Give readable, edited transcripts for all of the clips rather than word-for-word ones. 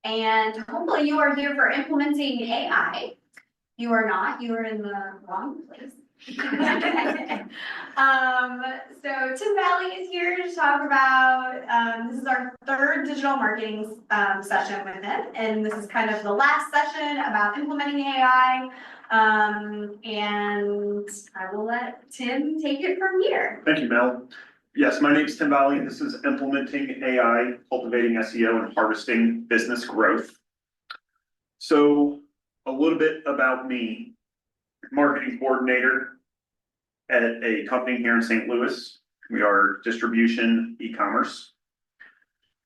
and hopefully you are here for implementing AI. You are not, you are in the wrong place. So Tim Valli is here to talk about, this is our third digital marketing session with him, and this is kind of the last session about implementing AI. And I will let Tim take it from here. Thank you, Mel. Yes, my name is Tim Valli. This is Implementing AI, Cultivating SEO, and Harvesting Business Growth. So a little bit about me. Marketing coordinator at a company here in St. Louis. We are distribution e-commerce.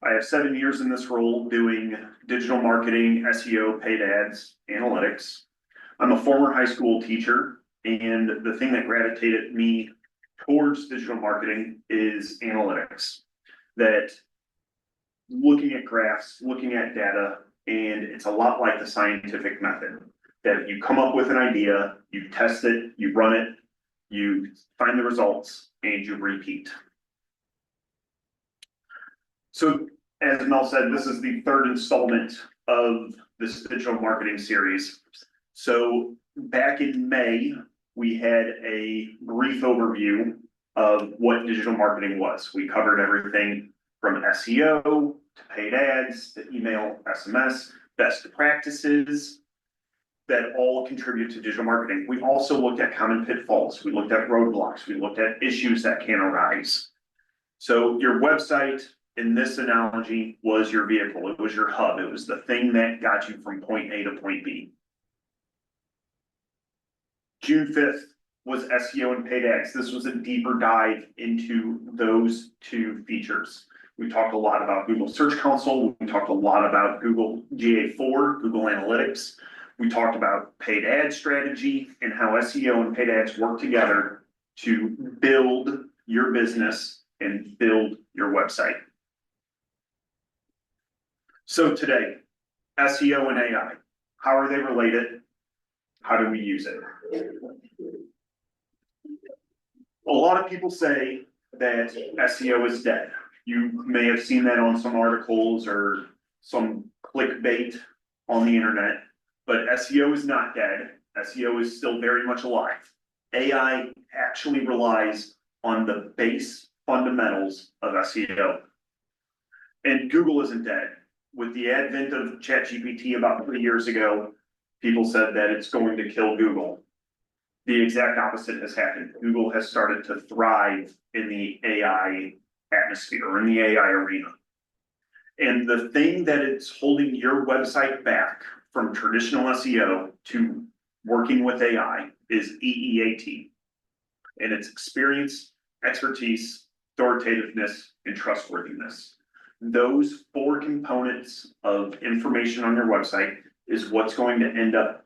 I have 7 years in this role doing digital marketing, SEO, paid ads, analytics. I'm a former high school teacher, and the thing that gravitated me towards digital marketing is analytics. That looking at graphs, looking at data, and it's a lot like the scientific method. That you come up with an idea, you test it, you run it, you find the results, and you repeat. So, as Mel said, this is the third installment of this digital marketing series. So, back in May, we had a brief overview of what digital marketing was. We covered everything from SEO to paid ads to email, SMS, best practices that all contribute to digital marketing. We also looked at common pitfalls. We looked at roadblocks. We looked at issues that can arise. So your website, in this analogy, was your vehicle. It was your hub. It was the thing that got you from point A to point B. June 5th was SEO and paid ads. This was a deeper dive into those two features. We talked a lot about Google Search Console. We talked a lot about Google GA4, Google Analytics. We talked about paid ad strategy and how SEO and paid ads work together to build your business and build your website. So today, SEO and AI, how are they related? How do we use it? A lot of people say that SEO is dead. You may have seen that on some articles or some clickbait on the internet. But SEO is not dead. SEO is still very much alive. AI actually relies on the base fundamentals of SEO. And Google isn't dead. With the advent of ChatGPT about 3 years ago, people said that it's going to kill Google. The exact opposite has happened. Google has started to thrive in the AI atmosphere, or in the AI arena. And the thing that is holding your website back from traditional SEO to working with AI is EEAT. And it's experience, expertise, authoritativeness, and trustworthiness. Those four components of information on your website is what's going to end up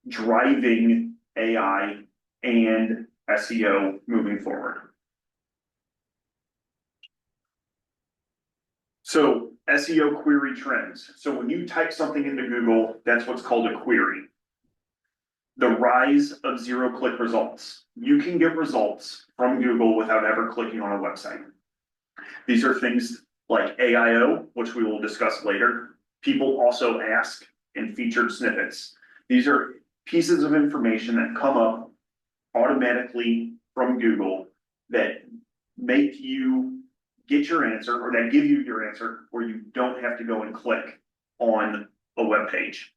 driving AI and SEO moving forward. So SEO query trends. So when you type something into Google, that's what's called a query. The rise of zero-click results. You can get results from Google without ever clicking on a website. These are things like AIO, which we will discuss later. People also ask, and featured snippets. These are pieces of information that come up automatically from Google that make you get your answer, or that give you your answer, where you don't have to go and click on a web page.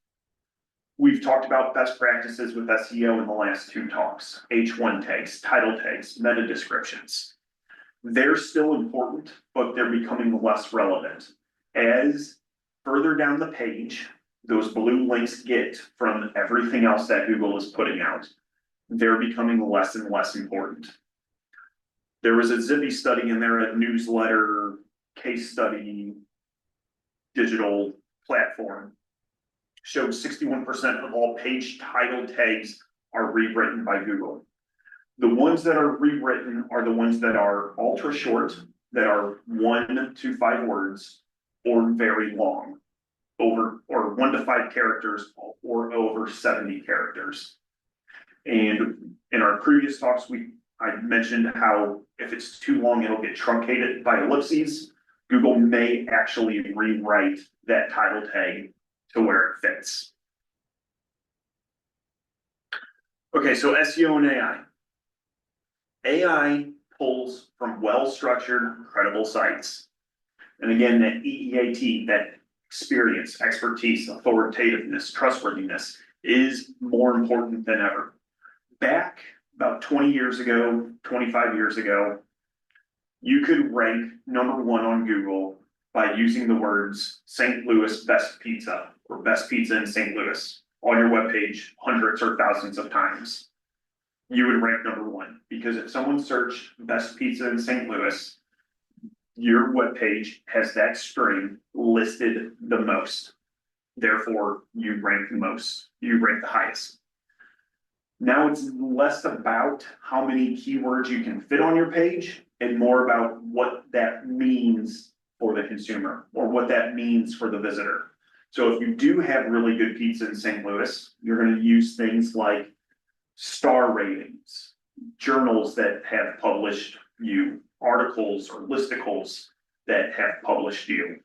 We've talked about best practices with SEO in the last two talks. H1 tags, title tags, meta descriptions. They're still important, but they're becoming less relevant. As further down the page, those blue links get from everything else that Google is putting out, they're becoming less and less important. There was a Zippy study in there, a newsletter, case study, digital platform, showed 61% of all page title tags are rewritten by Google. The ones that are rewritten are the ones that are ultra short, that are 1 to 5 words, or very long, or 1 to 5 characters, or over 70 characters. And in our previous talks, I mentioned how if it's too long, it'll get truncated by ellipses. Google may actually rewrite that title tag to where it fits. Okay, so SEO and AI. AI pulls from well-structured, credible sites. And again, that EEAT, that experience, expertise, authoritativeness, trustworthiness is more important than ever. Back about 20 years ago, 25 years ago, you could rank #1 on Google by using the words St. Louis best pizza or best pizza in St. Louis on your webpage hundreds or thousands of times. You would rank #1 because if someone searched best pizza in St. Louis, your webpage has that string listed the most. Therefore, you rank the most, you rank the highest. Now it's less about how many keywords you can fit on your page and more about what that means for the consumer or what that means for the visitor. So if you do have really good pizza in St. Louis, you're going to use things like star ratings, journals that have published you, articles or listicles that have published you.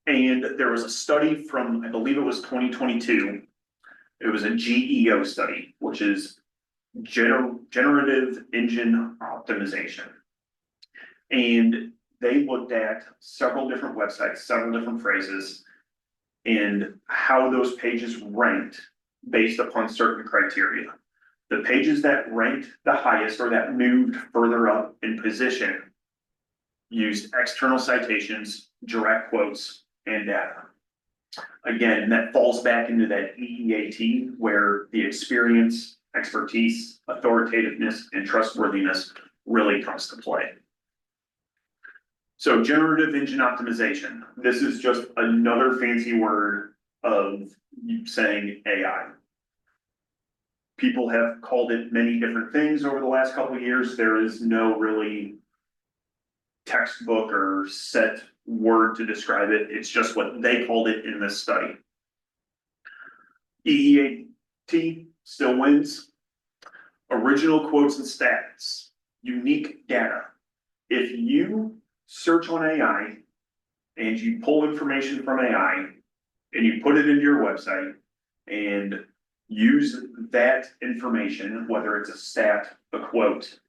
And there was a study from, I believe it was 2022. It was a GEO study, which is generative engine optimization. And they looked at several different websites, several different phrases, and how those pages ranked based upon certain criteria. The pages that ranked the highest or that moved further up in position used external citations, direct quotes, and data. Again, that falls back into that EEAT where the experience, expertise, authoritativeness, and trustworthiness really comes to play. So generative engine optimization. This is just another fancy word of saying AI. People have called it many different things over the last couple of years. There is no really textbook or set word to describe it. It's just what they called it in this study. EEAT still wins. Original quotes and stats, unique data. If you search on AI and you pull information from AI and you put it into your website and use that information, whether it's a stat, a quote,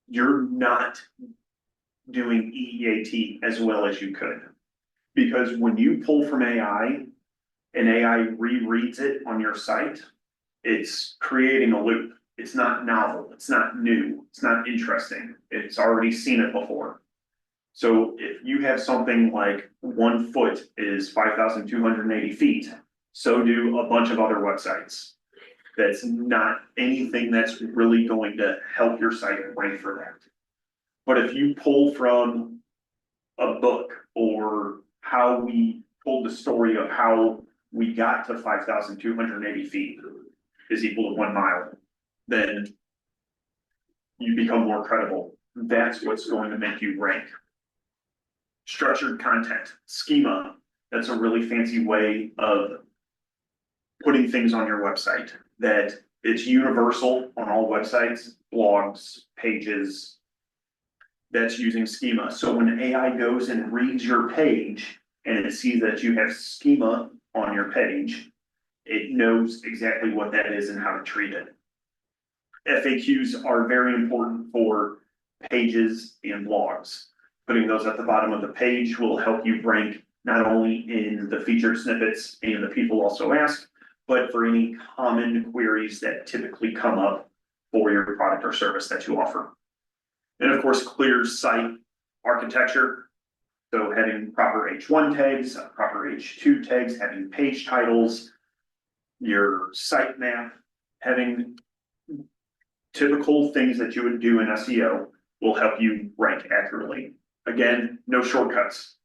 you're not doing EEAT as well as you could. Because when you pull from AI and AI rereads it on your site, it's creating a loop. It's not novel, it's not new, it's not interesting. It's already seen it before. So if you have something like 1 foot is 5,280 feet, so do a bunch of other websites. That's not anything that's really going to help your site rank for that. But if you pull from a book or how we told the story of how we got to 5,280 feet is equal to 1 mile, then you become more credible. That's what's going to make you rank. Structured content, schema, that's a really fancy way of putting things on your website that it's universal on all websites, blogs, pages, that's using schema. So when AI goes and reads your page and it sees that you have schema on your page, it knows exactly what that is and how to treat it. FAQs are very important for pages and blogs. Putting those at the bottom of the page will help you rank not only in the featured snippets and the people also ask, but for any common queries that typically come up for your product or service that you offer. And of course, clear site architecture. So having proper H1 tags, proper H2 tags, having page titles, your site map, having typical things that you would do in SEO will help you rank accurately. Again, no shortcuts.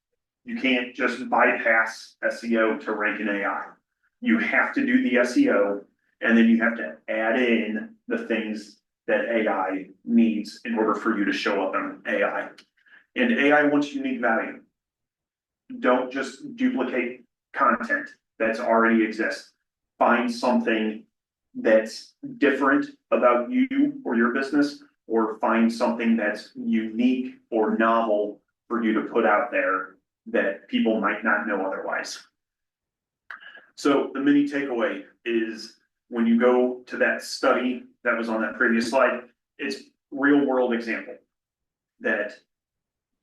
You can't just bypass SEO to rank in AI. You have to do the SEO, and then you have to add in the things that AI needs in order for you to show up on AI. And AI wants unique value. Don't just duplicate content that's already exists. Find something that's different about you or your business, or find something that's unique or novel for you to put out there that people might not know otherwise. So the mini takeaway is when you go to that study that was on that previous slide, it's real world example that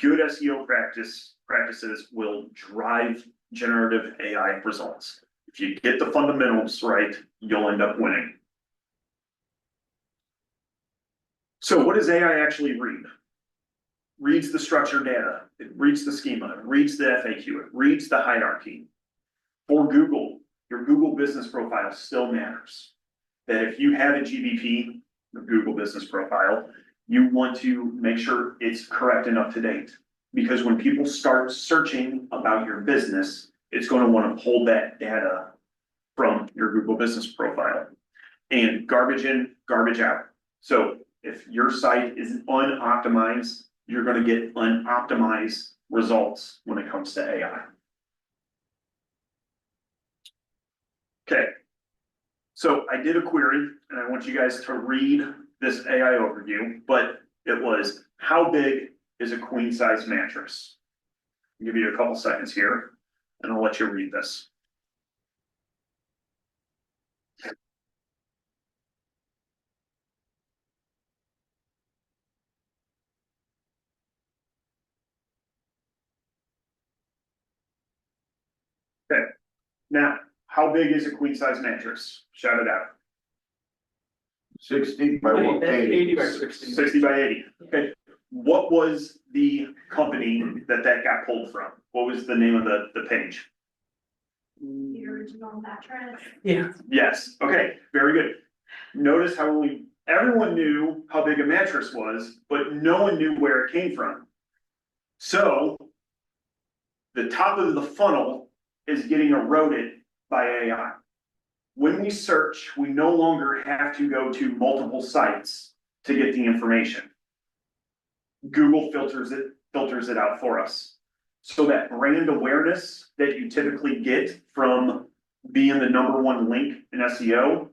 good SEO practices will drive generative AI results. If you get the fundamentals right, you'll end up winning. So what does AI actually read? Reads the structured data, it reads the schema, it reads the FAQ, it reads the hierarchy. For Google, your Google business profile still matters. That if you have a GBP, the Google business profile, you want to make sure it's correct and up to date. Because when people start searching about your business, it's going to want to pull that data from your Google business profile. And garbage in, garbage out. So if your site is unoptimized, you're going to get unoptimized results when it comes to AI. Okay, so I did a query and I want you guys to read this AI overview, but it was, how big is a queen size mattress? I'll give you a couple seconds here and I'll let you read this. Okay, now, how big is a queen size mattress? Shout it out. 60 by 180. 80 by 60. 60 by 80, okay. What was the company that got pulled from? What was the name of the page? The original mattress. Yeah. Yes, okay, very good. Notice how everyone knew how big a mattress was, but no one knew where it came from. So the top of the funnel is getting eroded by AI. When we search, we no longer have to go to multiple sites to get the information. Google filters it out for us. So that brand awareness that you typically get from being the #1 link in SEO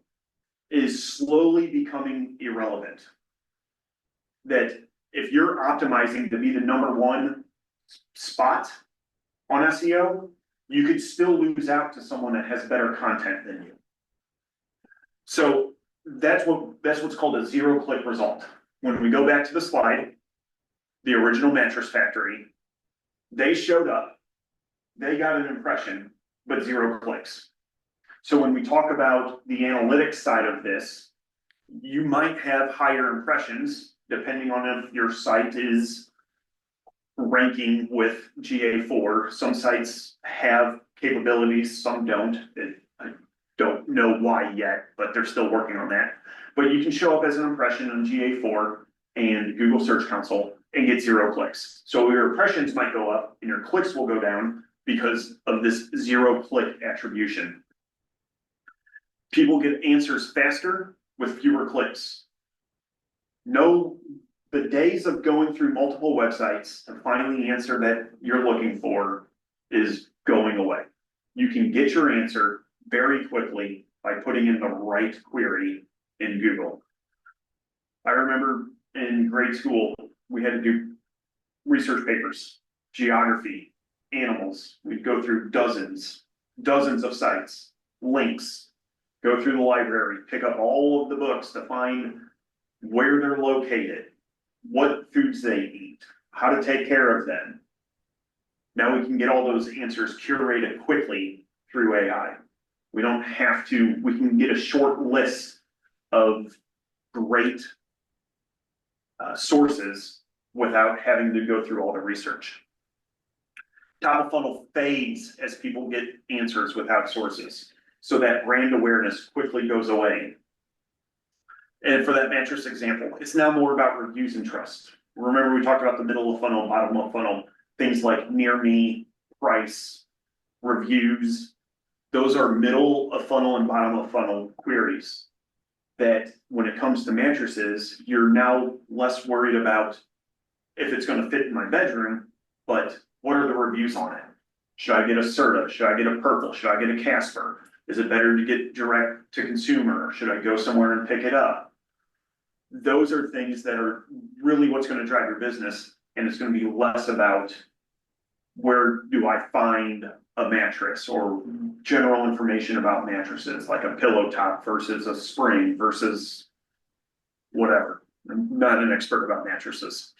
is slowly becoming irrelevant. That if you're optimizing to be the #1 spot on SEO, you could still lose out to someone that has better content than you. So that's what's called a zero-click result. When we go back to the slide, the original Mattress Factory, they showed up, they got an impression, but 0 clicks. So when we talk about the analytics side of this, you might have higher impressions depending on if your site is ranking with GA4. Some sites have capabilities, some don't. I don't know why yet, but they're still working on that. But you can show up as an impression on GA4 and Google Search Console and get 0 clicks. So your impressions might go up and your clicks will go down because of this 0-click attribution. People get answers faster with fewer clicks. No, the days of going through multiple websites to find the answer that you're looking for is going away. You can get your answer very quickly by putting in the right query in Google. I remember in grade school, we had to do research papers, geography, animals. We'd go through dozens of sites, links, go through the library, pick up all of the books to find where they're located, what foods they eat, how to take care of them. Now we can get all those answers curated quickly through AI. We don't have to, we can get a short list of great sources without having to go through all the research. Top of funnel fades as people get answers without sources. So that brand awareness quickly goes away. And for that mattress example, it's now more about reviews and trust. Remember, we talked about the middle of funnel, bottom of funnel, things like near me, price, reviews. Those are middle of funnel and bottom of funnel queries that when it comes to mattresses, you're now less worried about if it's going to fit in my bedroom, but what are the reviews on it? Should I get a Serta? Should I get a Purple? Should I get a Casper? Is it better to get direct to consumer? Should I go somewhere and pick it up? Those are things that are really what's going to drive your business, and it's going to be less about where do I find a mattress, or general information about mattresses, like a pillow top versus a spring versus whatever. I'm not an expert about mattresses.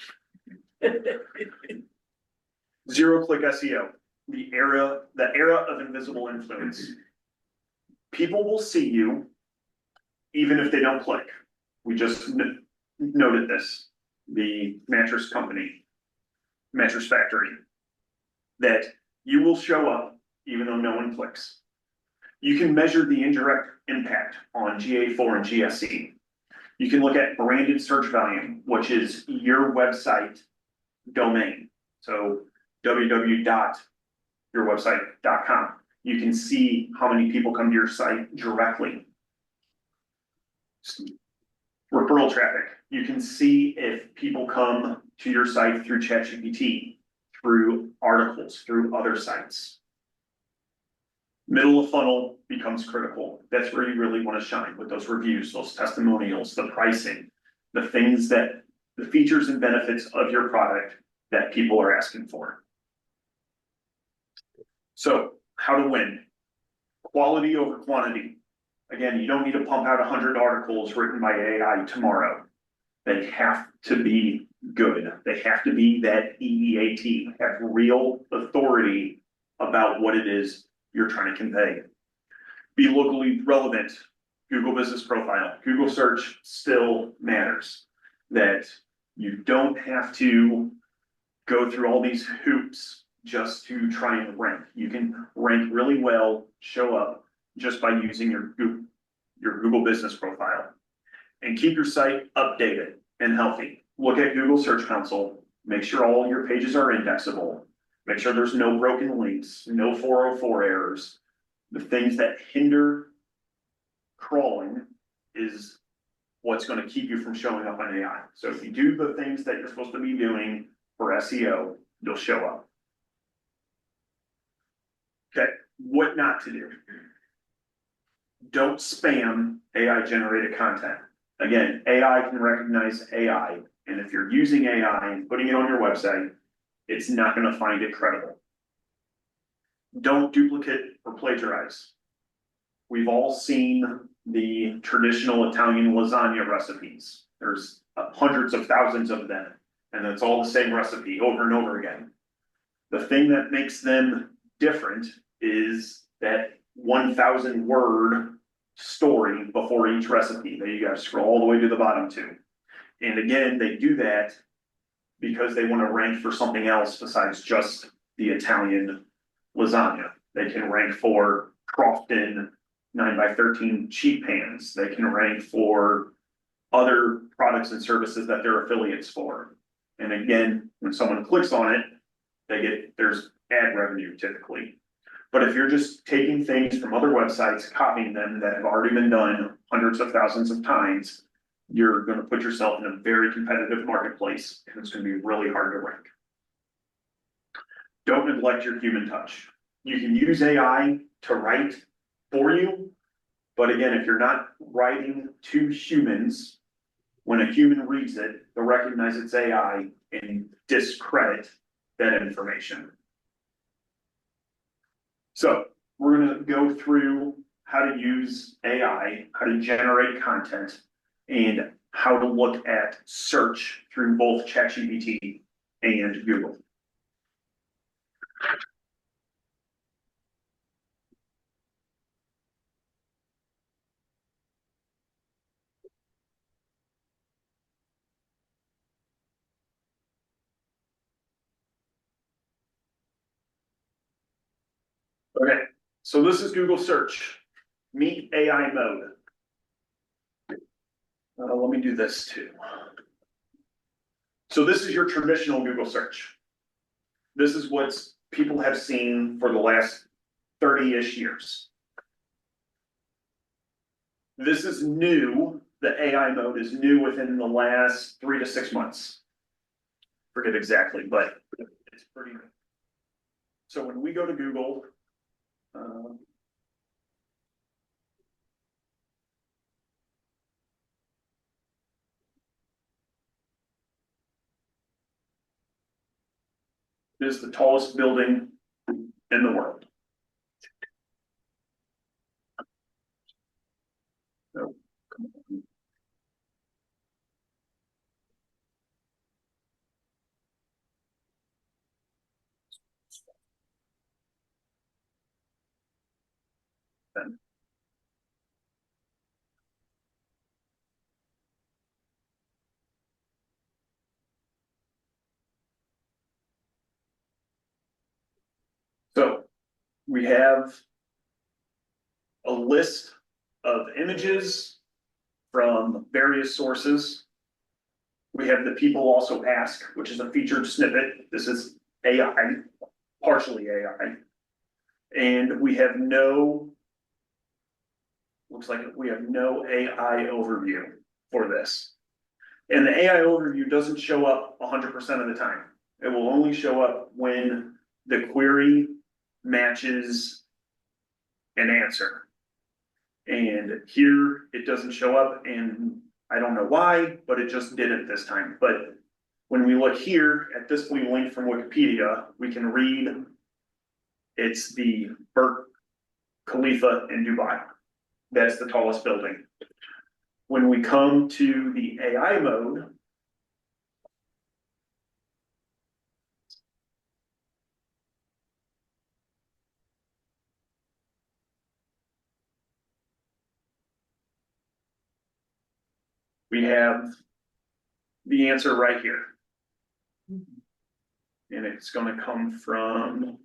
Zero click SEO, the era of invisible influence. People will see you even if they don't click. We just noted this, the mattress company, mattress factory, that you will show up even though no one clicks. You can measure the indirect impact on GA4 and GSE. You can look at branded search volume, which is your website domain. So www.yourwebsite.com. You can see how many people come to your site directly. Referral traffic. You can see if people come to your site through ChatGPT, through articles, through other sites. Middle of funnel becomes critical. That's where you really want to shine, with those reviews, those testimonials, the pricing, the things that, the features and benefits of your product that people are asking for. So how to win? Quality over quantity. Again, you don't need to pump out 100 articles written by AI tomorrow. They have to be good. They have to be that EEAT, have real authority about what it is you're trying to convey. Be locally relevant. Google Business Profile. Google search still matters. That you don't have to go through all these hoops just to try and rank. You can rank really well, show up just by using your Google Business Profile. And keep your site updated and healthy. Look at Google Search Console. Make sure all your pages are indexable. Make sure there's no broken links, no 404 errors. The things that hinder crawling is what's going to keep you from showing up on AI. So if you do the things that you're supposed to be doing for SEO, you'll show up. Okay, what not to do. Don't spam AI generated content. Again, AI can recognize AI, and if you're using AI and putting it on your website, it's not going to find it credible. Don't duplicate or plagiarize. We've all seen the traditional Italian lasagna recipes. There's hundreds of thousands of them, and it's all the same recipe over and over again. The thing that makes them different is that 1,000 word story before each recipe that you gotta scroll all the way to the bottom to. And again, they do that because they want to rank for something else besides just the Italian lasagna. They can rank for Crofton 9x13 sheet pans. They can rank for other products and services that they're affiliates for. And again, when someone clicks on it, there's ad revenue typically. But if you're just taking things from other websites, copying them that have already been done hundreds of thousands of times, you're going to put yourself in a very competitive marketplace, and it's going to be really hard to rank. Don't neglect your human touch. You can use AI to write for you, but again, if you're not writing to humans, when a human reads it, they'll recognize it's AI and discredit that information. So we're going to go through how to use AI, how to generate content, and how to look at search through both ChatGPT and Google. Okay, so this is Google search. Meet AI mode. Let me do this too. So this is your traditional Google search. This is what people have seen for the last 30-ish years. This is new. The AI mode is new within the last 3 to 6 months. Forget exactly, but it's pretty new. So when we go to Google, It is the tallest building in the world. So, so we have a list of images from various sources. We have the people also ask, which is a featured snippet. This is AI, partially AI. And we have no, looks like we have no AI overview for this. And the AI overview doesn't show up 100% of the time. It will only show up when the query matches an answer. And here it doesn't show up, and I don't know why, but it just didn't this time. But when we look here at this blue link from Wikipedia, we can read it's the Burj Khalifa in Dubai. That's the tallest building. When we come to the AI mode, we have the answer right here. And it's going to come from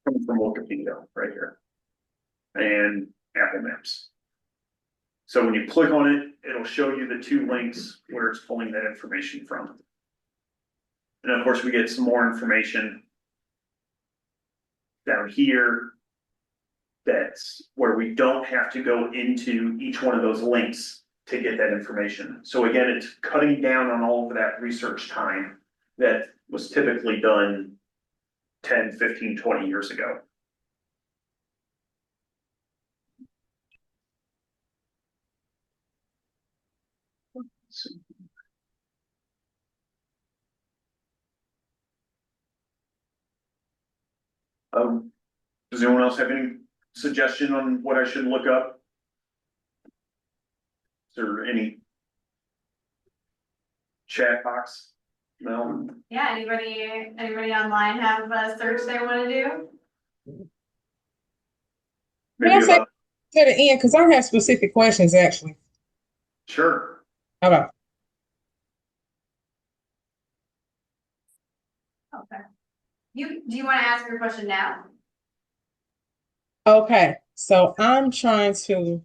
Wikipedia right here and Apple Maps. So when you click on it, it'll show you the two links where it's pulling that information from. And of course, we get some more information down here. That's where we don't have to go into each one of those links to get that information. So again, it's cutting down on all of that research time that was typically done 10, 15, 20 years ago. Does anyone else have any suggestion on what I should look up? Is there any chat box? No? Yeah, anybody online have a search they want to do? Maybe Can I say about, to the end? Because I have specific questions actually. sure. Okay. Okay. Do you want to ask your question now? Okay. So I'm trying to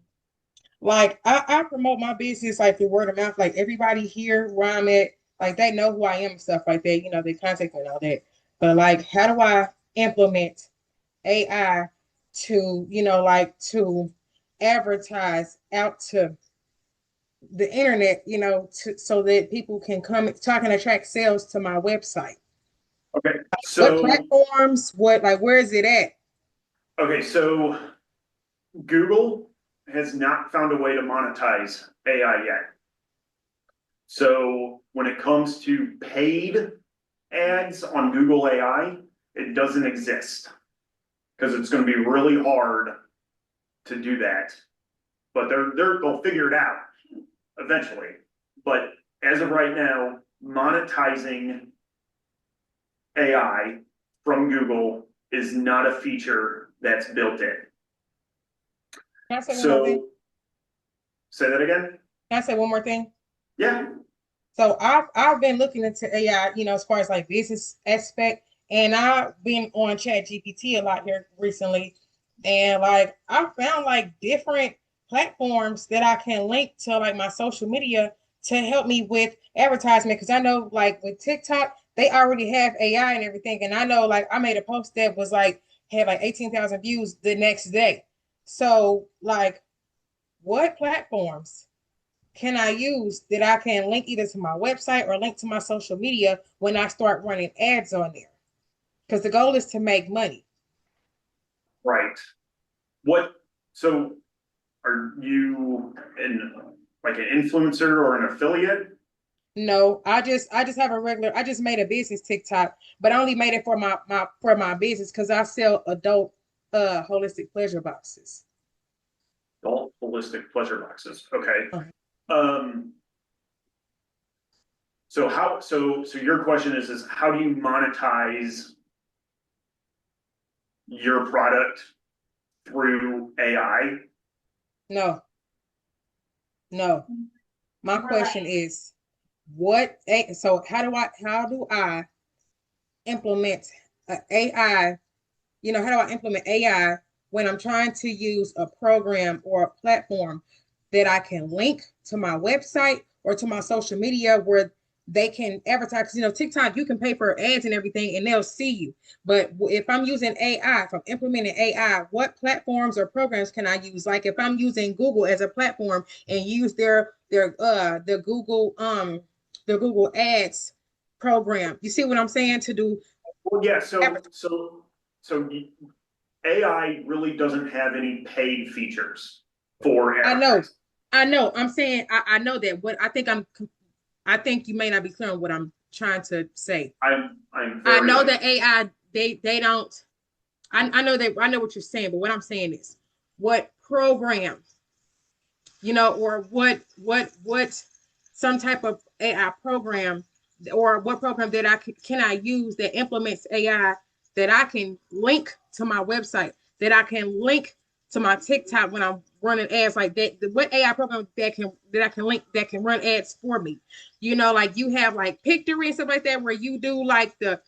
I promote my business like through word of mouth. Like everybody here where I'm at, like they know who I am and stuff like that. You know, they contact me and all that. But like, how do I implement AI to, to advertise out to the internet, so that people can come, so I can attract sales to my website? Okay, What so platforms? Where is it at? okay, so Google has not found a way to monetize AI yet. So when it comes to paid ads on Google AI, it doesn't exist because it's going to be really hard to do that. But they'll figure it out eventually. But as of right now, monetizing AI from Google is not a feature that's built in. Can I say one more thing? So, say that again? Can I say one more thing? Yeah. So I've been looking into AI, as far as like business aspect, and I've been on Chat GPT a lot here recently, and like I found like different platforms that I can link to like my social media to help me with advertisement, because I know like with TikTok they already have AI and everything, and I know like I made a post that was like had like 18,000 views the next day. So like, what platforms can I use that I can link either to my website or link to my social media when I start running ads on there? Because the goal is to make money. Right. What, so are you like an influencer or an affiliate? No, I just have a regular. I just made a business TikTok, but I only made it for my business because I sell adult holistic pleasure boxes. Adult holistic pleasure boxes. Okay. Uh, Um, so your question is how do you monetize your product through AI? No, no. My We're question like, is, so how do I implement AI? How do I implement AI when I'm trying to use a program or a platform that I can link to my website or to my social media where they can advertise? 'Cause, TikTok, you can pay for ads and everything and they'll see you. But if I'm using AI, if I'm implementing AI, what platforms or programs can I use? Like if I'm using Google as a platform and use the Google Ads program. You see what I'm saying? To do Well, yeah, so AI really doesn't have any paid features for I know, advertising. I know. I'm saying I know that. What I think you may not be clear on what I'm trying to say. I'm I very know un, that AI they don't. I know that I know what you're saying, but what I'm saying is, what program, or what some type of AI program, or what program that can I use that implements AI that I can link to my website, that I can link to my TikTok when I'm running ads like that. What AI program that I can link that can run ads for me? Like you have like Pictory and stuff like that where you do like the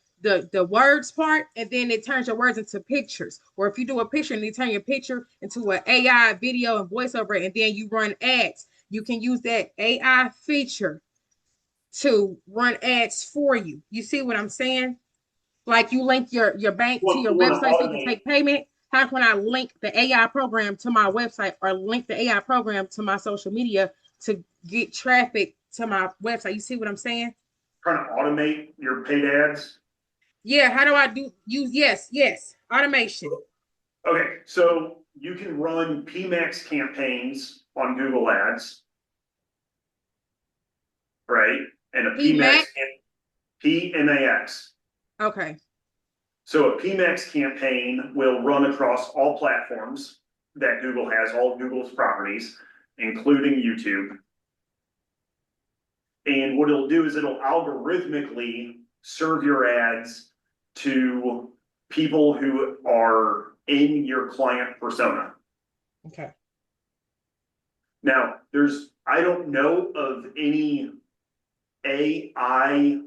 words part, and then it turns your words into pictures. Or if you do a picture and you turn your picture into an AI video and voiceover, and then you run ads, you can use that AI feature to run ads for you. You see what I'm saying? Like you link your bank to you your want to website so you can automate. take payment. How can I link the AI program to my website or link the AI program to my social media to get traffic to my website? You see what I'm saying? Trying to automate your paid ads. Yeah, how do I use yes, automation. Okay, so you can run PMAX campaigns on Google Ads, right? And a P Mac. PMAX. Okay. So a PMAX campaign will run across all platforms that Google has, all Google's properties, including YouTube. And what it'll do is it'll algorithmically serve your ads to people who are in your client persona. Okay. Now, I don't know of any AI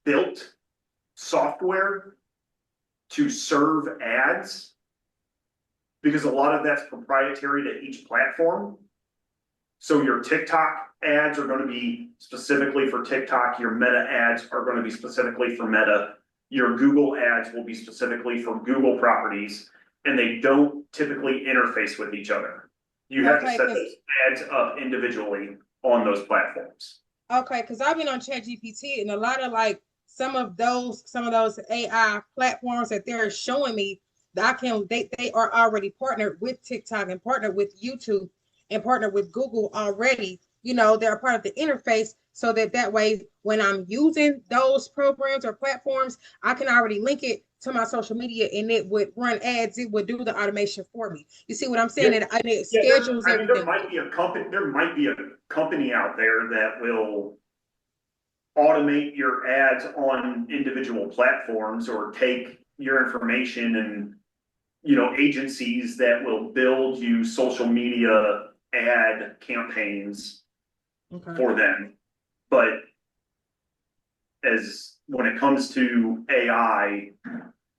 built software to serve ads because a lot of that's proprietary to each platform. So your TikTok ads are going to be specifically for TikTok. Your Meta ads are going to be specifically for Meta. Your Google ads will be specifically for Google properties, and they don't typically interface with each other. You have to Okay, set those ads up individually on those platforms. because I've been on ChatGPT and a lot of like some of those AI platforms that they're showing me that they are already partnered with TikTok and partnered with YouTube and partnered with Google already. They're a part of the interface so that way when I'm using those programs or platforms, I can already link it to my social media and it would run ads. It would do the automation for me. You see what I'm saying? Yeah, And it yeah. schedules I mean, there everything. might be a company. There might be a company out there that will automate your ads on individual platforms or take your information and agencies that will build you social media ad campaigns Okay. for them. But as when it comes to AI,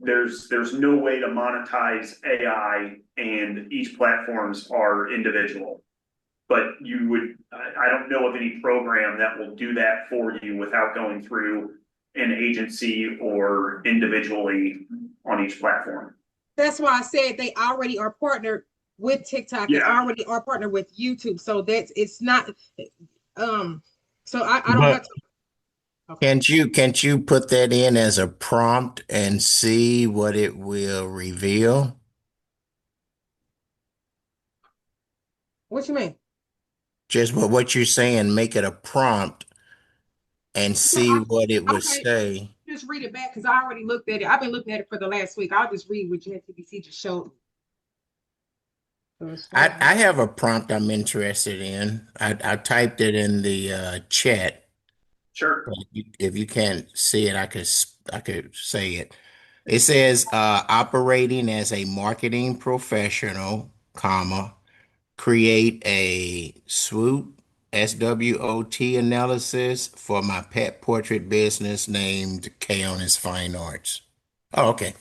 there's no way to monetize AI, and each platforms are individual. But I don't know of any program that will do that for you without going through an agency or individually on each platform. That's why I said they already are partnered with TikTok and Yeah, already are partnered with YouTube. So that's it's not um so I don't have But to. Okay. can't you put that in as a prompt and see what it will reveal? What you mean? Just what you're saying, make it a prompt and So see what it would okay, say. just read it back because I already looked at it. I've been looking at it for the last week. I'll just read what ChatGPT just showed me. So it's I have a prompt I'm interested in. I typed it in the chat. Sure. But if you can't see it, I could say it. It says operating as a marketing professional, comma, create a SWOT analysis for my pet portrait business named Kaonis Fine Arts. Oh, okay.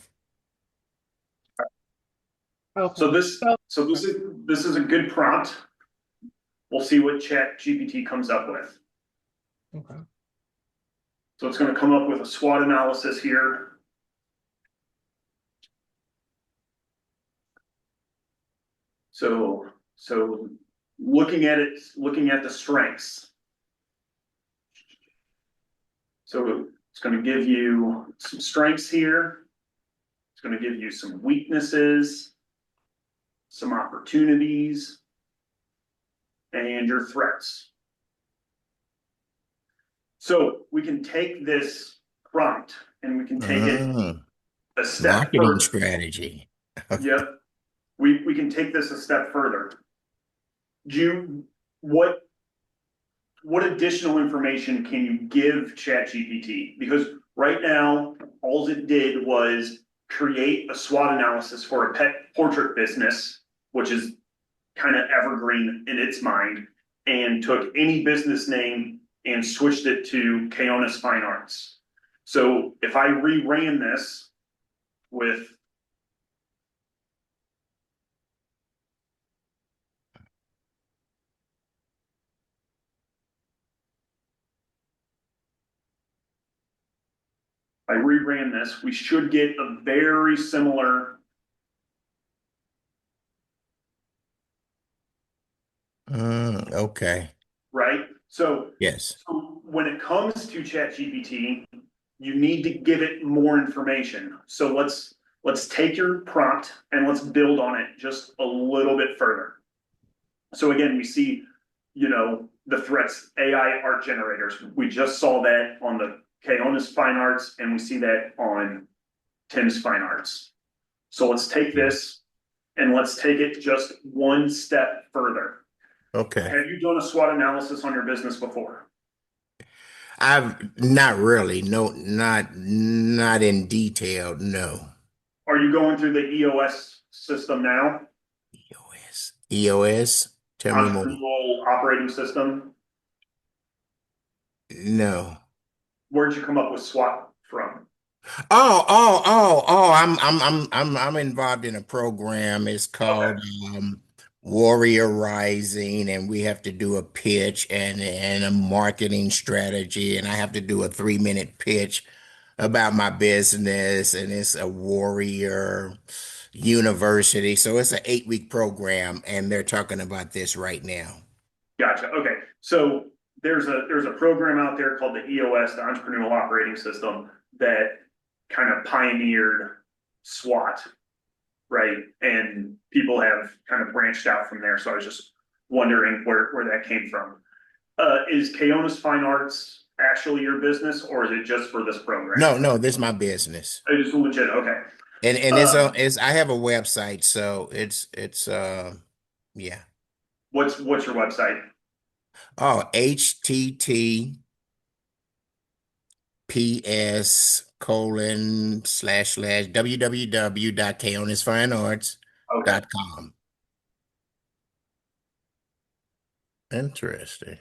okay. So this, So so this is a good prompt. We'll see what Chat GPT comes up with. okay. So it's going to come up with a SWOT analysis here. So looking at it, looking at the strengths. So it's going to give you some strengths here. It's going to give you some weaknesses, some opportunities, and your threats. So we can take this prompt and we can take it Mm, a step marketing further. strategy. Yep. We can take this a step further. Do you, what additional information can you give ChatGPT? Because right now, all it did was create a SWOT analysis for a pet portrait business, which is kind of evergreen in its mind, and took any business name and switched it to Kaonis Fine Arts. So if I reran this with I reran this, we should get a very similar. Okay. Right? Yes. So when it comes to ChatGPT, you need to give it more information. So let's take your prompt and let's build on it just a little bit further. So again, we see, the threats, AI art generators. We just saw that on the Kaonis Fine Arts, and we see that on Tim's Fine Arts. So let's take this and let's take it just one step further. Okay. Have you done a SWOT analysis on your business before? I've not really, no, not in detail, no. Are you going through the EOS system now? EOS. EOS? Tell me more. Entrepreneurial operating system? No. Where'd you come up with SWOT from? I'm involved in a program. It's called Okay, Warrior Rising, and we have to do a pitch and a marketing strategy, and I have to do a 3-minute pitch about my business, and it's a Warrior University. So it's an 8-week program, and they're talking about this right now. gotcha. Okay, so there's a program out there called the EOS, the Entrepreneurial Operating System, that kind of pioneered SWOT, right? And people have kind of branched out from there. So I was just wondering where that came from. Is Kaonis Fine Arts actually your business, or is it just for this program? No, no, this is my business. It is legit. Okay. And Um, it's I have a website, so it's yeah. what's your website? Oh, https:// Okay. www.kaonisfinearts.com. Interesting.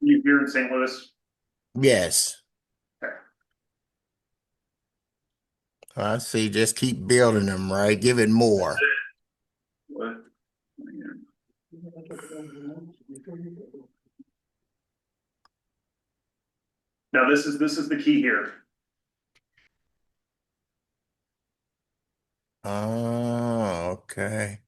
You here in St. Louis? Yes. Okay. I see. Just keep building them, right? Give it That's more. it. What? Now this is the key here. Oh, okay.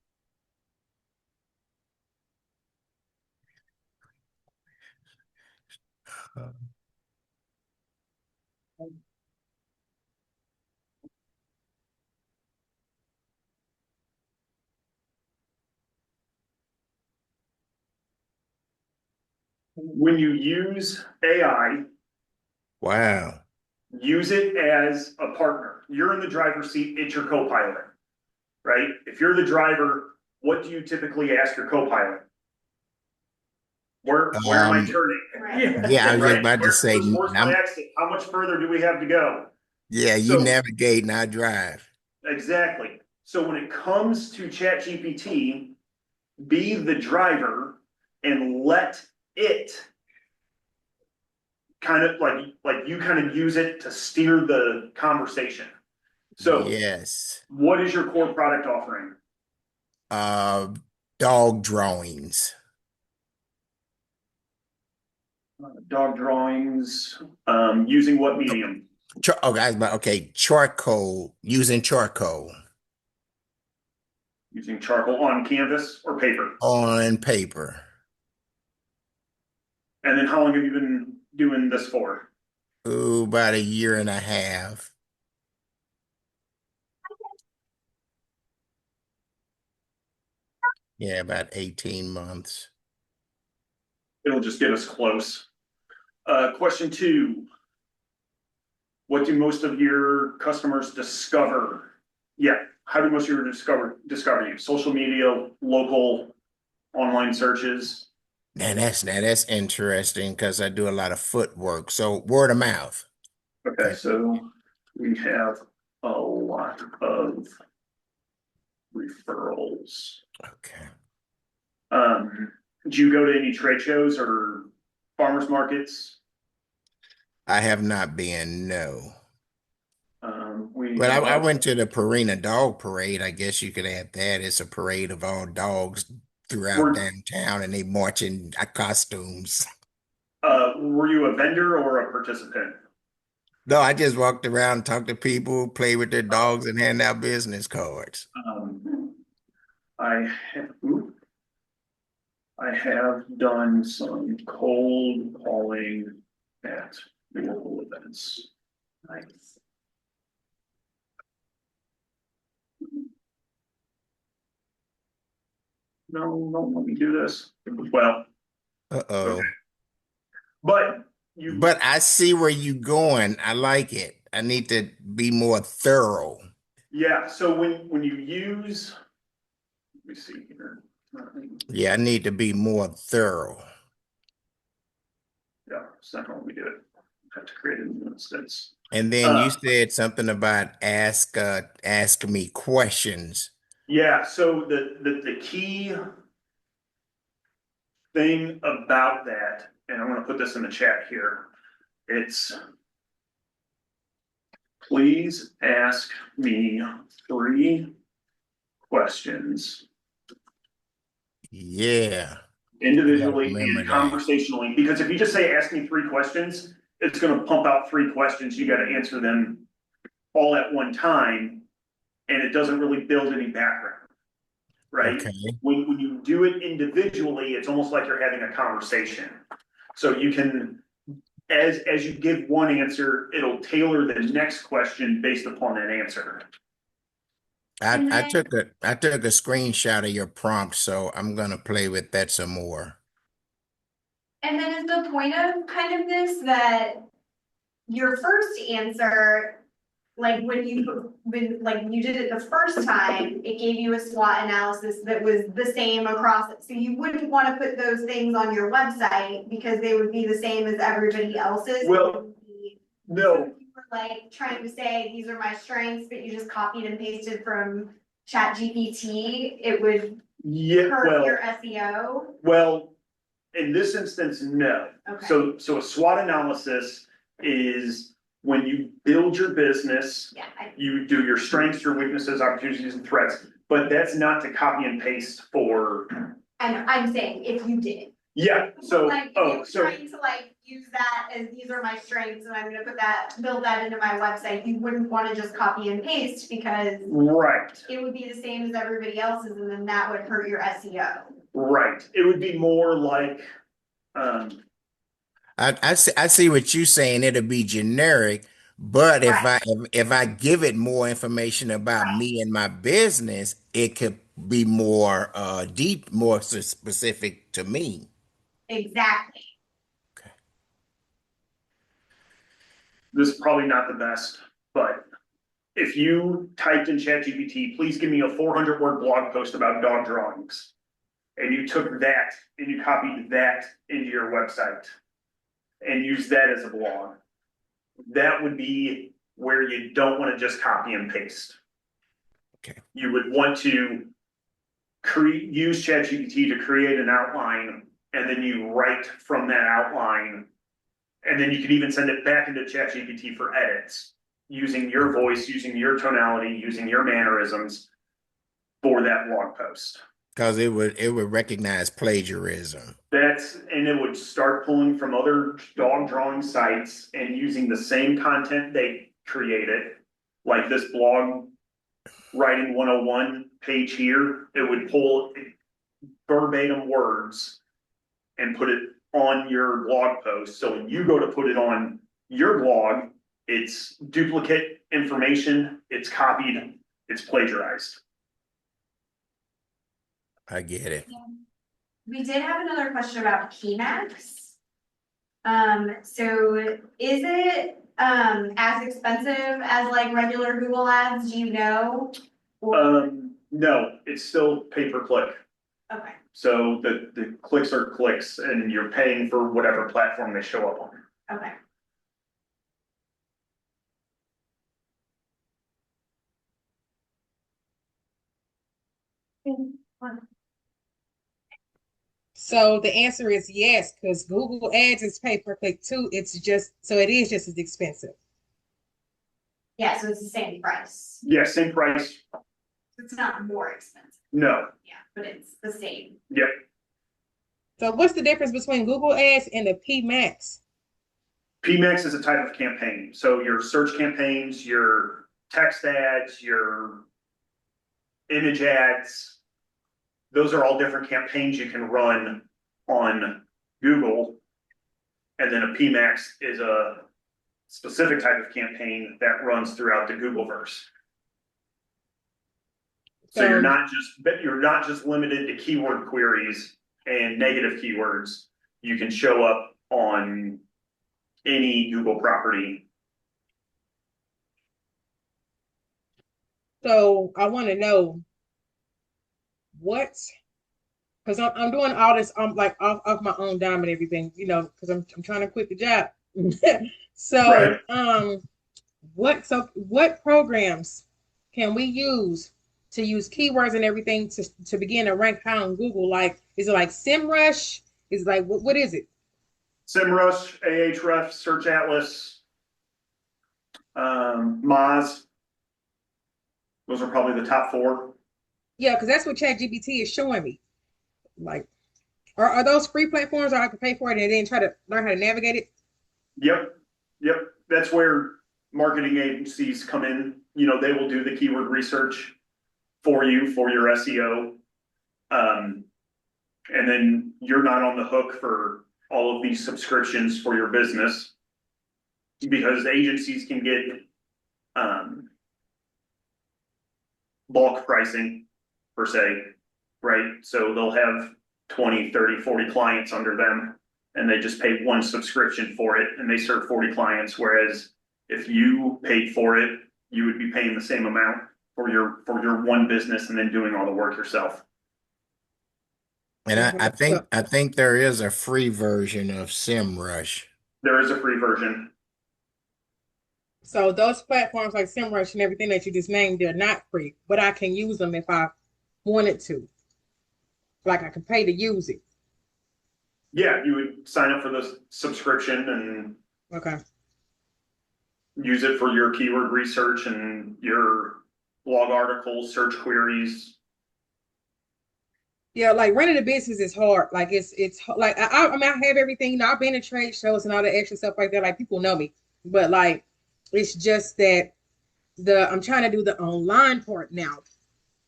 When you use AI, Wow. use it as a partner. You're in the driver's seat, it's your co-pilot, right? If you're the driver, what do you typically ask your co-pilot? Where am I Um, turning? Right. yeah, I was just Right? about to say, Where's my exit? How much further do we have to go? yeah, you So navigate and I drive. exactly. So when it comes to ChatGPT, be the driver and let it kind of like you kind of use it to steer the conversation. So Yes. what is your core product offering? Uh, dog drawings. Dog drawings, using what medium? Oh, guys, but okay, charcoal, using charcoal Using charcoal on canvas or paper? on paper. And then how long have you been doing this for? Oh, about a year and a half. Yeah, about 18 months. It'll just get us close. Question two, what do most of your customers discover? Yeah, how do most of your discover you? Social media, local, online searches? Now that's interesting because I do a lot of footwork. So word of mouth. Okay, so we have a lot of referrals. Okay. Do you go to any trade shows or farmers markets? I have not been, no. We But have I a went to the Purina Dog Parade. I guess you could add that. It's a parade of all dogs throughout were downtown and they march in costumes. were you a vendor or a participant? No, I just walked around, talked to people, play with their dogs, and hand out business cards. I have, I have done some cold calling at local events. Nice. No, don't let me do this. Well, okay, Uh-oh. but you, But I see where you going. I like it. I need to be more thorough. yeah. So when you use, let me see here. Yeah, I need to be more thorough. Yeah, it's not how we do it. I have to create a new instance. And then Uh, you said something about ask me questions. yeah. So the key thing about that, and I'm going to put this in the chat here. It's please ask me 3 questions Yeah, I gotta individually remember and that. conversationally. Because if you just say ask me 3 questions, it's going to pump out 3 questions. You got to answer them all at one time, and it doesn't really build any background, right? Okay. When you do it individually, it's almost like you're having a conversation. So you can, as you give one answer, it'll tailor the next question based upon that answer. And I then, took a screenshot of your prompt, so I'm gonna play with that some more. and then is the point of kind of this that your first answer, like when you did it the first time, it gave you a SWOT analysis that was the same across it. So you wouldn't want to put those things on your website because they would be the same as everybody else's. Well, It would be- so no, if you were like trying to say these are my strengths, but you just copied and pasted from Chat GPT, it would yeah, hurt your SEO. well, in this instance, no. Okay. So a SWOT analysis is when you build your business, Yeah, you do your strengths, your weaknesses, opportunities and threats, but that's not to copy and paste for, I know, I'm saying if you did. yeah, so, Like, if you oh, were so, trying to like use that as these are my strengths and I'm gonna build that into my website, you wouldn't wanna just copy and paste because right, it would be the same as everybody else's and then that would hurt your SEO. right. It would be more like, I see what you're saying. It'll be generic, but Right. if I give it more information about me and my business, it could be more deep, more specific to me. Exactly. this is probably not the best, but if you typed in ChatGPT, please give me a 400-word blog post about dog drawings. And you took that and you copied that into your website and used that as a blog. That would be where you don't want to just copy and paste. Okay. You would want to use ChatGPT to create an outline, and then you write from that outline. And then you could even send it back into ChatGPT for edits, using your voice, using your tonality, using your mannerisms for that blog post. Because it would recognize plagiarism. And it would start pulling from other dog drawing sites and using the same content they created, like this blog writing 101 page here. It would pull verbatim words and put it on your blog post. So when you go to put it on your blog, it's duplicate information, it's copied, it's plagiarized. I get it. We did have another question about PMAX. So is it as expensive as like regular Google ads, do you know? Or, No, it's still pay-per-click. okay, So the clicks are clicks and you're paying for whatever platform they show up on. okay. So the answer is yes, because Google Ads is pay per click too. It is just as expensive. Yeah, so it's the same price. Yeah, same price. It's not more expensive. No. Yeah, but it's the same. Yep. So what's the difference between Google Ads and the PMAX? PMAX is a type of campaign. So your search campaigns, your text ads, your image ads, those are all different campaigns you can run on Google. And then a PMAX is a specific type of campaign that runs throughout the Googleverse. So you're not just limited to keyword queries and negative keywords. You can show up on any Google property. So I want to know because I'm doing all this. I'm like off my own dime and everything, because I'm trying to quit the job. So Right. what programs can we use to use keywords and everything to begin to rank high on Google? Like, is it like SEMrush? Is it like what is it? SEMrush, Ahrefs, Search Atlas, Moz. Those are probably the top 4. Yeah, because that's what ChatGPT is showing me. Like, are those free platforms or I can pay for it and then try to learn how to navigate it? Yep. That's where marketing agencies come in. They will do the keyword research for you for your SEO. And then you're not on the hook for all of these subscriptions for your business because agencies can get bulk pricing per se, right? So they'll have 20, 30, 40 clients under them and they just pay one subscription for it and they serve 40 clients. Whereas if you paid for it, you would be paying the same amount for your one business and then doing all the work yourself. And I think there is a free version of SEMrush. There is a free version. So those platforms like SEMrush and everything that you just named, they're not free, but I can use them if I wanted to. Like I can pay to use it. Yeah, you would sign up for the subscription and Okay. use it for your keyword research and your blog articles, search queries. Yeah, like running a business is hard. Like like I mean I have everything. You know, I've been to trade shows and all the extra stuff like that. Like people know me, but like it's just that I'm trying to do the online part now.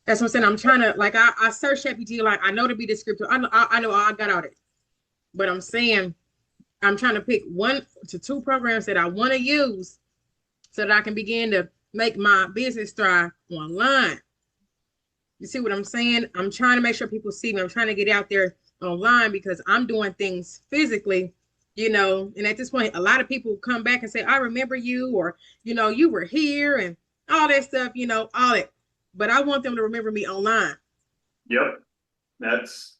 That's what I'm saying. I'm trying to like I search ChatGPT, like I know to be descriptive. I know I got all that, but I'm saying I'm trying to pick 1 to 2 programs that I want to use so that I can begin to make my business thrive online. You see what I'm saying? I'm trying to make sure people see me. I'm trying to get out there online because I'm doing things physically, you know. And at this point, a lot of people come back and say, I remember you, or, you know, you were here and all that stuff, you know, all it. But I want them to remember me online. Yep, that's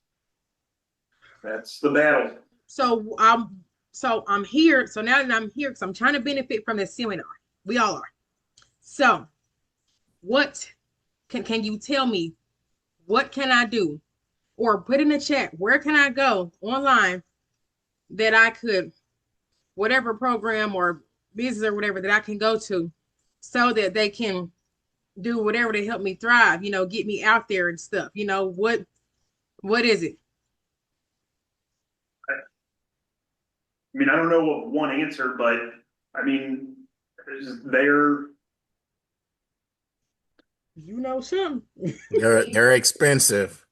the battle. So I'm here. So now that I'm here, because I'm trying to benefit from this seminar. We all are. So what can you tell me? What can I do? Or put in the chat, where can I go online that I could, whatever program or business or whatever that I can go to so that they can do whatever to help me thrive, you know, get me out there and stuff. You know, what is it? I mean, I don't know of one answer, but I mean, they're You know something. They're expensive.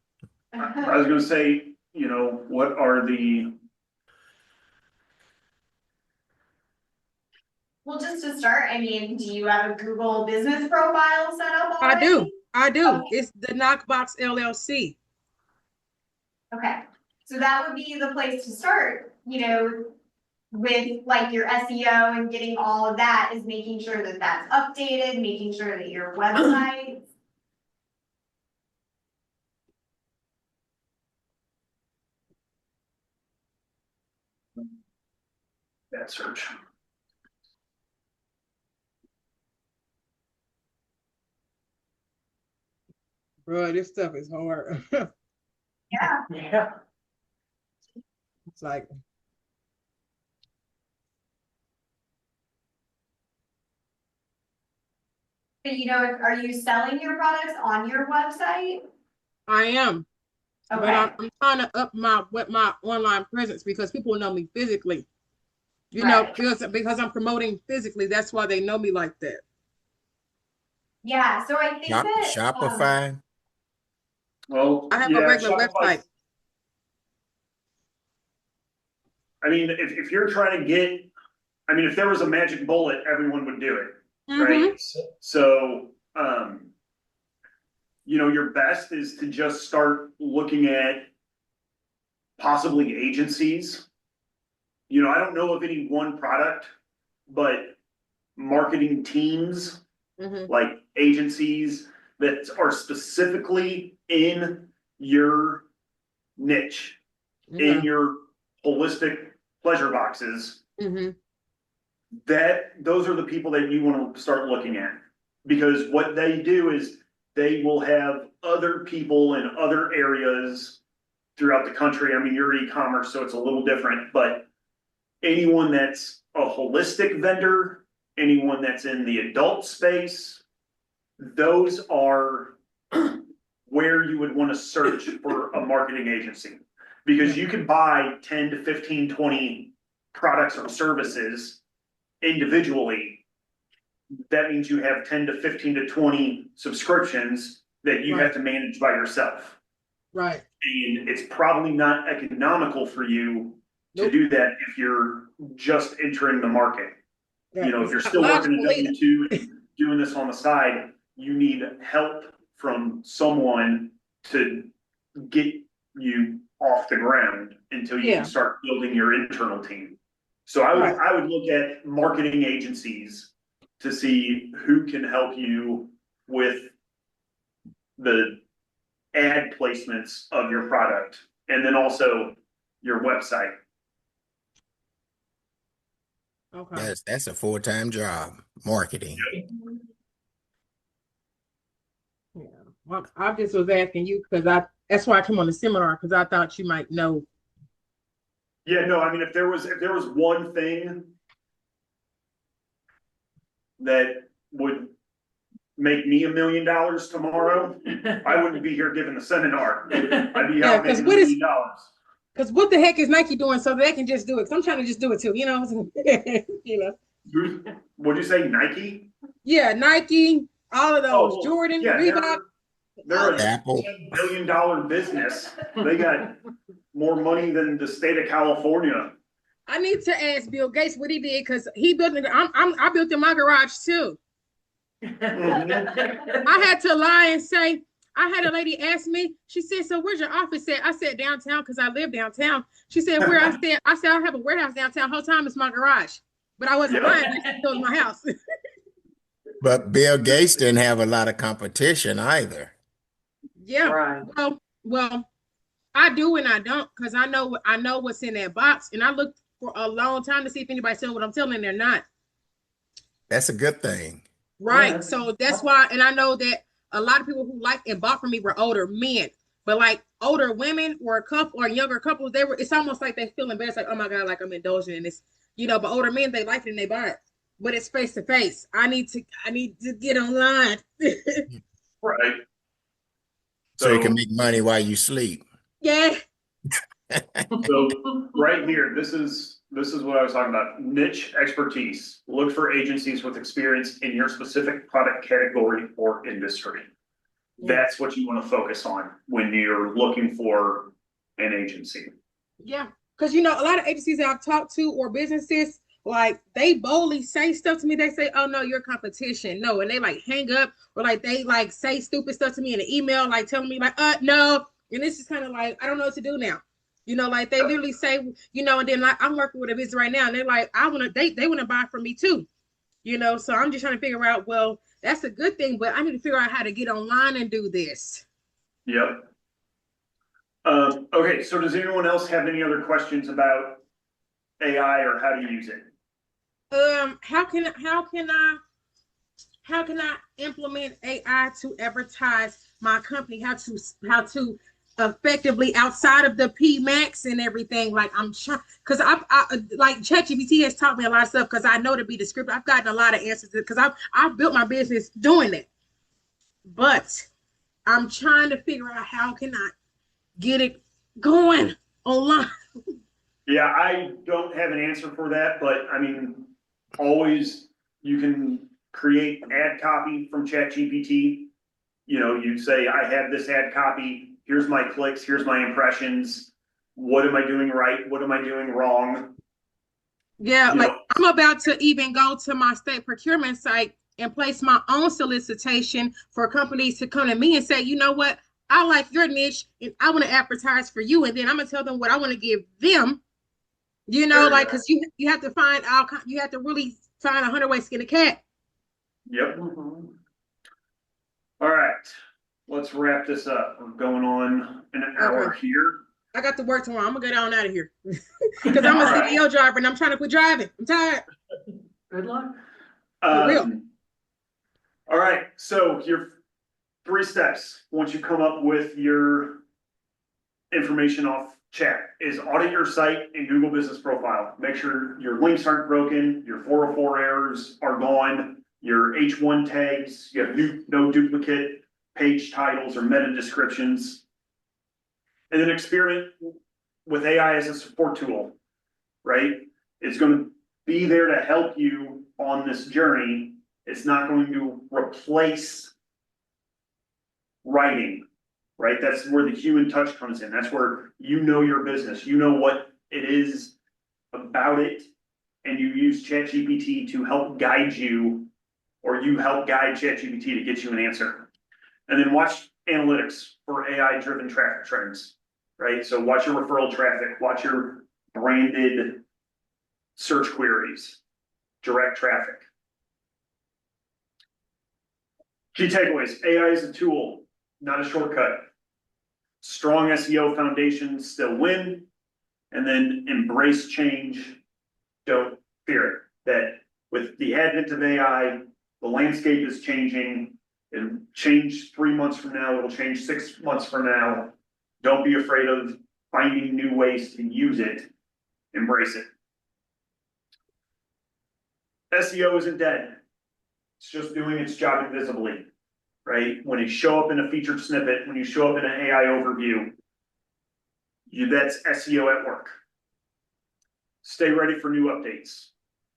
I was gonna say, you know, what are the Well, just to start, I mean, do you have a Google business profile set up I do. already? I do. Okay. It's the Knockbox LLC. Okay, so that would be the place to start, you know, with like your SEO and getting all of that is making sure that that's updated, making sure that your website. that search? Bro, this stuff is hard. Yeah. Yeah. It's like, But you know, are you selling your products on your website? I am. But Okay, I'm trying to up my online presence because people know me physically. You know, right. because I'm promoting physically, that's why they know me like that. Yeah, so I think that, Shopify. Well, I have a yeah, regular website. Shopify. I mean, if you're trying to get, I mean, if there was a magic bullet, everyone would do it, Mm-hmm. right? So, you know, your best is to just start looking at possibly agencies. You know, I don't know of any one product, but marketing teams, Mm-hmm. like agencies that are specifically in your niche, in Okay. your holistic pleasure boxes, Mm-hmm. that those are the people that you want to start looking at. Because what they do is they will have other people in other areas throughout the country. I mean, you're e-commerce, so it's a little different, but anyone that's a holistic vendor, anyone that's in the adult space, those are where you would want to search for a marketing agency. Because you can buy 10 to 15, 20 products or services individually. That means you have 10 to 15 to 20 subscriptions that you have Right. to manage by yourself. Right. And it's probably not economical for you to Nope. do that if you're just entering the market. Yeah, You know, if it's you're not still working a logical either. W-2 and doing this on the side, you need help from someone to get you off the ground until you can Yeah. start building your internal team. So Right. I would look at marketing agencies to see who can help you with the ad placements of your product and then also your website. Okay. That's a full-time job, marketing. Yeah. Well, I just was asking you because that's why I came on the seminar because I thought you might know Yeah, no, I mean, if there was one thing that would make me $1 million tomorrow, I wouldn't be here giving the seminar. I'd be Yeah, out because making $1 million. because what the heck is Nike doing so they can just do it? Because I'm trying to just do it too, you know. You know. What'd you say, Nike? Yeah, Nike, all of those, Oh, Jordan, yeah, Reebok. they're a Apple. $10 billion business. They got more money than the state of California. I need to ask Bill Gates what he did because he built. I built in my garage too. I had to lie and say. I had a lady ask me. She said, "So where's your office at?" I said, "Downtown," because I live downtown. She said, "Where?" I said, "I have a warehouse downtown. Whole time it's my garage." But I wasn't lying. It was my house. But Bill Gates didn't have a lot of competition either. Yeah. Right. Well, I do and I don't because I know what's in that box, and I looked for a long time to see if anybody's selling what I'm telling. They're not. That's a good thing. Right. Yeah. So that's why, and I know that a lot of people who liked and bought from me were older men, but like older women or a couple or younger couples, it's almost like they feel embarrassed, like, oh my God, like I'm indulging in this, you know, but older men, they like it and they buy it. But it's face to face. I need to get online. Right. So you can So, make money while you sleep. Yeah. so right here, this is what I was talking about. Niche expertise. Look for agencies with experience in your specific product category or industry. That's what you want to focus on when you're looking for an agency. Yeah. Because, you know, a lot of agencies that I've talked to or businesses, like they boldly say stuff to me. They say, oh, no, you're competition. No. And they like hang up or like they like say stupid stuff to me in an email, like telling me like, no. And it's just kind of like, I don't know what to do now. You know, like they literally say, you know, and then like I'm working with a business right now and they're like, they want to buy from me too. You know, so I'm just trying to figure out, well, that's a good thing, but I need to figure out how to get online and do this. Yep. Okay, so does anyone else have any other questions about AI or how to use it? How can I implement AI to advertise my company? How to effectively outside of the P Max and everything? Like I'm trying because I like ChatGPT has taught me a lot of stuff because I know to be descriptive. I've gotten a lot of answers because I've built my business doing it, but I'm trying to figure out how can I get it going online. Yeah, I don't have an answer for that, but I mean, always you can create ad copy from ChatGPT. You know, you say, I have this ad copy, here's my clicks, here's my impressions. What am I doing right? What am I doing wrong? Yeah, You like know, I'm about to even go to my state procurement site and place my own solicitation for companies to come to me and say, you know what, I like your niche and I want to advertise for you. And then I'm gonna tell them what I want to give them, you know, there you like go. because you have to find out, you have to really find 100 ways to skin a cat. Yep. Mhm. All right, let's wrap this up. We're going on an hour Okay. here. I got to work tomorrow. I'm gonna go down out of here because I'm a All right. CDL driver and I'm trying to quit driving. I'm tired. Good luck. For real. All right, so your 3 steps, once you come up with your information off chat, is audit your site and Google Business Profile. Make sure your links aren't broken, your 404 errors are gone, your H1 tags, you have no duplicate page titles or meta descriptions. And then experiment with AI as a support tool, right? It's going to be there to help you on this journey. It's not going to replace writing, right? That's where the human touch comes in. That's where you know your business, you know what it is about it, and you use ChatGPT to help guide you, or you help guide ChatGPT to get you an answer. And then watch analytics for AI-driven traffic trends, right? So watch your referral traffic, watch your branded search queries, direct traffic. Key takeaways: AI is a tool, not a shortcut. Strong SEO foundations still win, and then embrace change. Don't fear it. That with the advent of AI, the landscape is changing. It'll change 3 months from now. It'll change 6 months from now. Don't be afraid of finding new ways to use it Embrace it. SEO isn't dead. It's just doing its job invisibly, right? When you show up in a featured snippet, when you show up in an AI overview, that's SEO at work. Stay ready for new updates.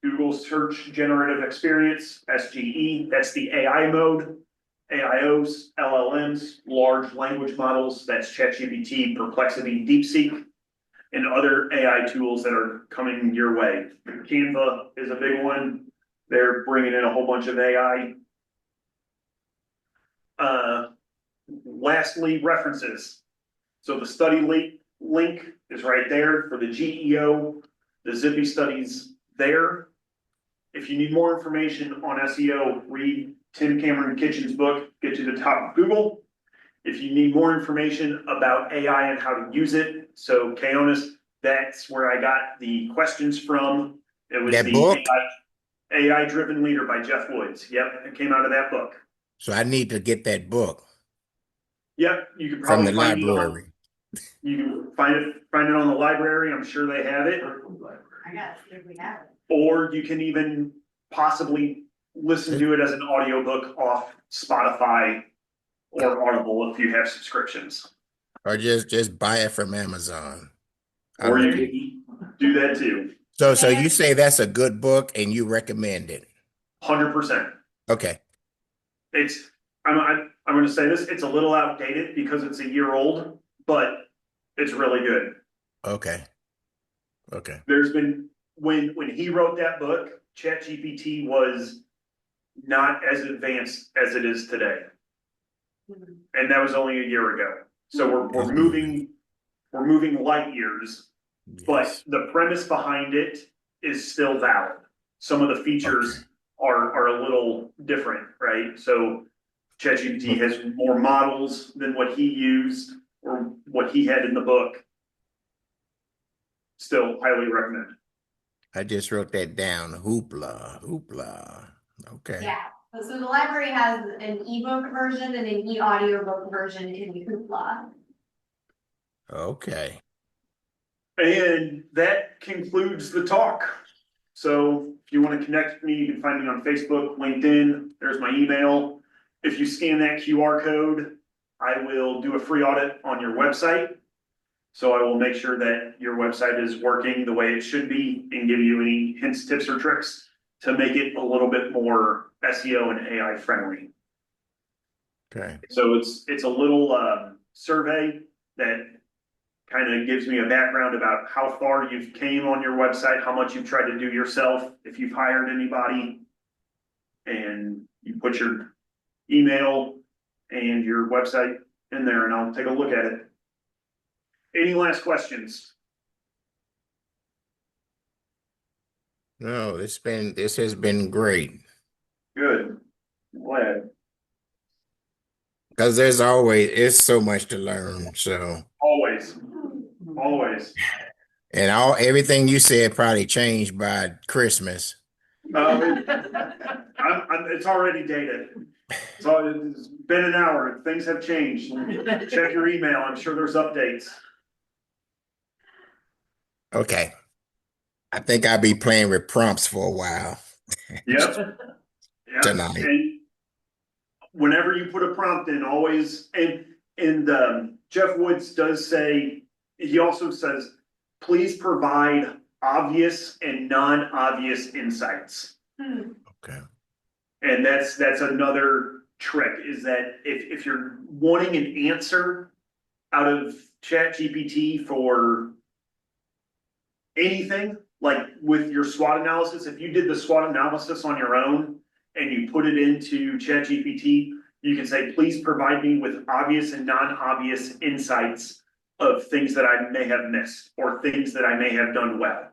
Google Search Generative Experience, SGE, that's the AI mode. AIOs, LLMs, large language models, that's ChatGPT, Perplexity, DeepSeek, and other AI tools that are coming your way. Canva is a big one. They're bringing in a whole bunch of AI. Lastly, references. So the study link is right there for the GEO, the Zippy studies there. If you need more information on SEO, read Tim Cameron Kitchen's book, Get to the Top of Google. If you need more information about AI and how to use it, so Keonis, that's where I got the questions from. It was That the book? AI Driven Leader by Jeff Woods. Yep, it came out of that book. So I need to get that book Yep, you could from probably the find library. you can find it on the library. I'm sure they have it. I gotta see if we have it. Or you can even possibly listen to it as an audiobook off Spotify or Audible if you have subscriptions. Or just buy it from Amazon. Or you can do that too. So you say that's a good book and you recommend it. 100%. Okay. I'm going to say this, it's a little outdated because it's a year old, but it's really good. Okay. Okay. There's been, when he wrote that book, ChatGPT was not as advanced as it is today. And that was only a year ago. So we're moving light years, but Yes. the premise behind it is still valid. Some of the features are a little different, right? So ChatGPT has more models than what he used or what he had in the book. Still highly recommend. I just wrote that down. Hoopla. Okay. Yeah, so the library has an ebook version and an e-audiobook version in Hoopla. Okay. And that concludes the talk. So if you want to connect with me, you can find me on Facebook, LinkedIn, there's my email. If you scan that QR code, I will do a free audit on your website. So I will make sure that your website is working the way it should be and give you any hints, tips, or tricks to make it a little bit more SEO and AI friendly. Okay. So it's a little survey that kind of gives me a background about how far you've came on your website, how much you've tried to do yourself, if you've hired anybody, and you put your email and your website in there and I'll take a look at it. Any last questions? No, this has been great. Good. Glad. Because it's so much to learn. So Always. and everything you said probably changed by Christmas. It's already dated. So it's been an hour. Things have changed. Check your email. I'm sure there's updates. Okay. I think I'll be playing with prompts for a while. Yep. Tonight. And whenever you put a prompt in, always, and Jeff Woods does say, he also says, please provide obvious and non-obvious insights. Okay. And that's another trick, is that if you're wanting an answer out of ChatGPT for anything, like with your SWOT analysis, if you did the SWOT analysis on your own and you put it into ChatGPT, you can say, please provide me with obvious and non-obvious insights of things that I may have missed or things that I may have done well.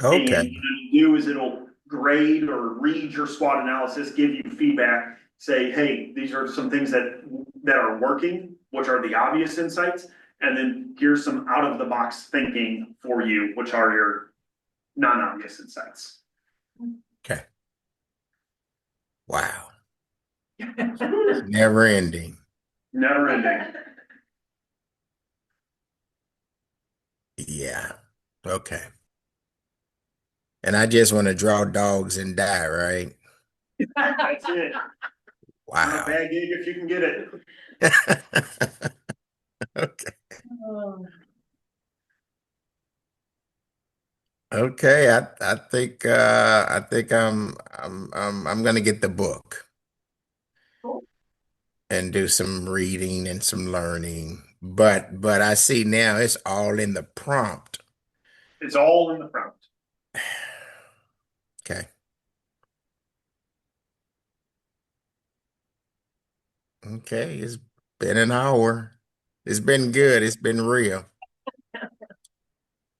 Okay. And what you do is it'll grade or read your SWOT analysis, give you feedback, say, hey, these are some things that are working, which are the obvious insights, and then here's some out of the box thinking for you, which are your non-obvious insights. Okay. Wow. Never ending. Never ending. Yeah. Okay. And I just want to draw dogs and die, right? That's it. Not a Wow. bad gig if you can get it. Okay. Oh. Okay. I think I'm gonna get the book Cool. and do some reading and some learning. But I see now it's all in the prompt. It's all in the front. Okay. Okay. It's been an hour. It's been good. It's been real.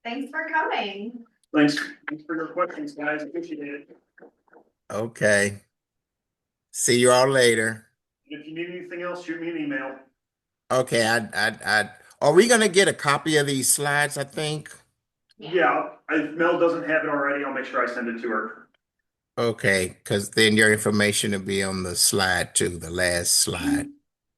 Thanks for coming. Thanks for your questions, guys. Appreciate it. Okay. See you all later. If you need anything else, shoot me an email. Okay. Are we gonna get a copy of these slides, I think? Yeah, if Mel doesn't have it already, I'll make sure I send it to her. Okay, because then your information will be on the slide too, the last slide.